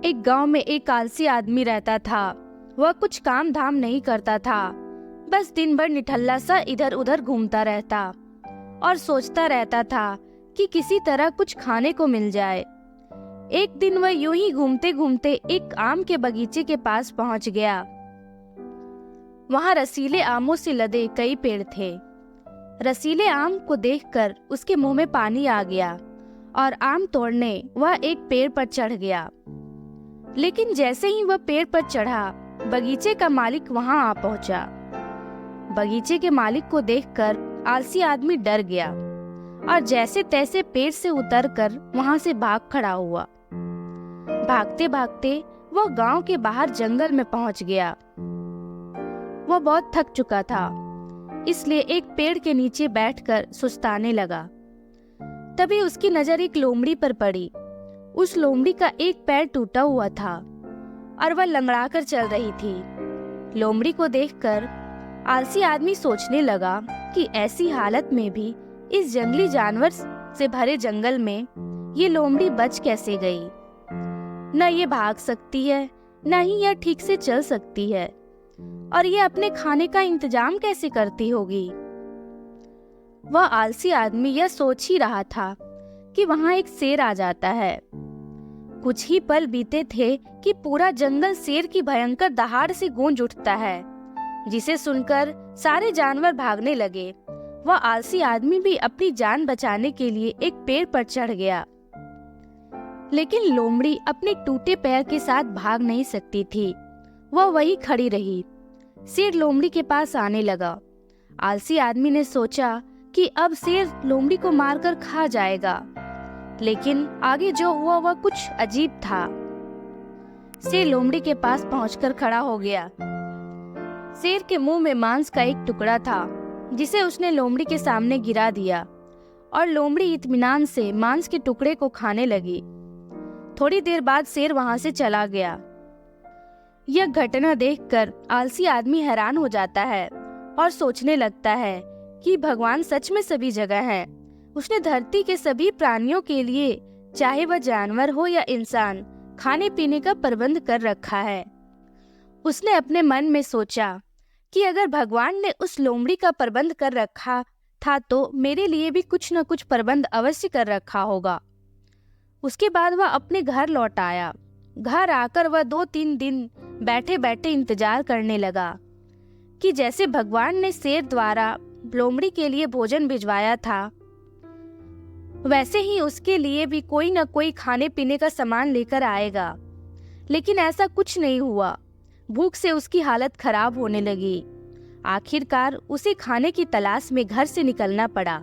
एक गांव में एक आलसी आदमी रहता था। वह कुछ काम धाम नहीं करता था, बस दिन भर निठल्ला सा इधर उधर घूमता रहता और सोचता रहता था कि किसी तरह कुछ खाने को मिल जाए। एक दिन वह यूं ही घूमते घूमते एक आम के बगीचे के पास पहुंच गया। वहां रसीले आमों से लदे कई पेड़ थे। रसीले आम को देखकर उसके मुंह में पानी आ गया और आम तोड़ने वह एक पेड़ पर चढ़ गया। लेकिन जैसे ही वह पेड़ पर चढ़ा, बगीचे का मालिक वहां आ पहुंचा। बगीचे के मालिक को देखकर आलसी आदमी डर गया और जैसे तैसे पेड़ से उतरकर वहां से भाग खड़ा हुआ। भागते भागते वह गांव के बाहर जंगल में पहुंच गया। वह बहुत थक चुका था, इसलिए एक पेड़ के नीचे बैठकर सुस्ताने लगा। तभी उसकी नजर एक लोमड़ी पर पड़ी। उस लोमड़ी का एक पैर टूटा हुआ था और वह लंगड़ाकर चल रही थी। लोमड़ी को देखकर आलसी आदमी सोचने लगा कि ऐसी हालत में भी इस जंगली जानवर से भरे जंगल में ये लोमड़ी बच कैसे गई। न ये भाग सकती है, न ही यह ठीक से चल सकती है, और ये अपने खाने का इंतजाम कैसे करती होगी। वह आलसी आदमी यह सोच ही रहा था कि वहां एक शेर आ जाता है। कुछ ही पल बीते थे कि पूरा जंगल शेर की भयंकर दहाड़ से गूंज उठता है, जिसे सुनकर सारे जानवर भागने लगे। वह आलसी आदमी भी अपनी जान बचाने के लिए एक पेड़ पर चढ़ गया, लेकिन लोमड़ी अपने टूटे पैर के साथ भाग नहीं सकती थी। वह वहीं खड़ी रही। शेर लोमड़ी के पास आने लगा। आलसी आदमी ने सोचा कि अब शेर लोमड़ी को मारकर खा जाएगा, लेकिन आगे जो हुआ वह कुछ अजीब था। शेर लोमड़ी के पास पहुंचकर खड़ा हो गया। शेर के मुंह में मांस का एक टुकड़ा था, जिसे उसने लोमड़ी के सामने गिरा दिया और लोमड़ी इत्मीनान से मांस के टुकड़े को खाने लगी। थोड़ी देर बाद शेर वहां से चला गया। यह घटना देखकर आलसी आदमी हैरान हो जाता है और सोचने लगता है कि भगवान सच में सभी जगह है। उसने धरती के सभी प्राणियों के लिए, चाहे वह जानवर हो या इंसान, खाने पीने का प्रबंध कर रखा है। उसने अपने मन में सोचा कि अगर भगवान ने उस लोमड़ी का प्रबंध कर रखा था तो मेरे लिए भी कुछ न कुछ प्रबंध अवश्य कर रखा होगा। उसके बाद वह अपने घर लौट आया। घर आकर वह 2-3 दिन बैठे बैठे इंतजार करने लगा कि जैसे भगवान ने शेर द्वारा लोमड़ी के लिए भोजन भिजवाया था, वैसे ही उसके लिए भी कोई न कोई खाने पीने का सामान लेकर आएगा। लेकिन ऐसा कुछ नहीं हुआ। भूख से उसकी हालत खराब होने लगी। आखिरकार उसे खाने की तलाश में घर से निकलना पड़ा।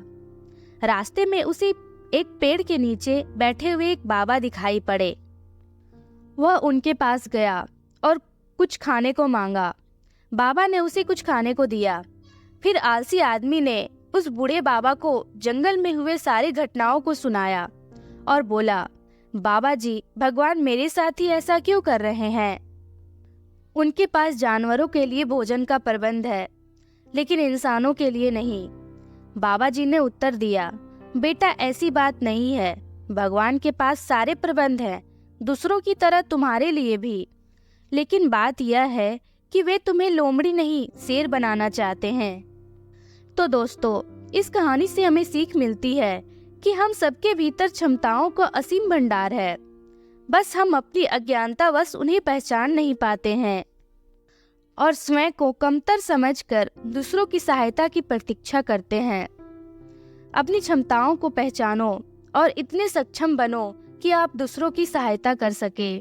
रास्ते में उसे एक पेड़ के नीचे बैठे हुए एक बाबा दिखाई पड़े। वह उनके पास गया और कुछ खाने को मांगा। बाबा ने उसे कुछ खाने को दिया। फिर आलसी आदमी ने उस बूढ़े बाबा को जंगल में हुए सारी घटनाओं को सुनाया और बोला, बाबा जी, भगवान मेरे साथ ही ऐसा क्यों कर रहे हैं? उनके पास जानवरों के लिए भोजन का प्रबंध है, लेकिन इंसानों के लिए नहीं। बाबा जी ने उत्तर दिया, बेटा ऐसी बात नहीं है। भगवान के पास सारे प्रबंध हैं, दूसरों की तरह तुम्हारे लिए भी। लेकिन बात यह है कि वे तुम्हें लोमड़ी नहीं, शेर बनाना चाहते हैं। तो दोस्तों, इस कहानी से हमें सीख मिलती है कि हम सबके भीतर क्षमताओं का असीम भंडार है, बस हम अपनी अज्ञानतावश उन्हें पहचान नहीं पाते हैं और स्वयं को कमतर समझकर दूसरों की सहायता की प्रतीक्षा करते हैं। अपनी क्षमताओं को पहचानो और इतने सक्षम बनो कि आप दूसरों की सहायता कर सके।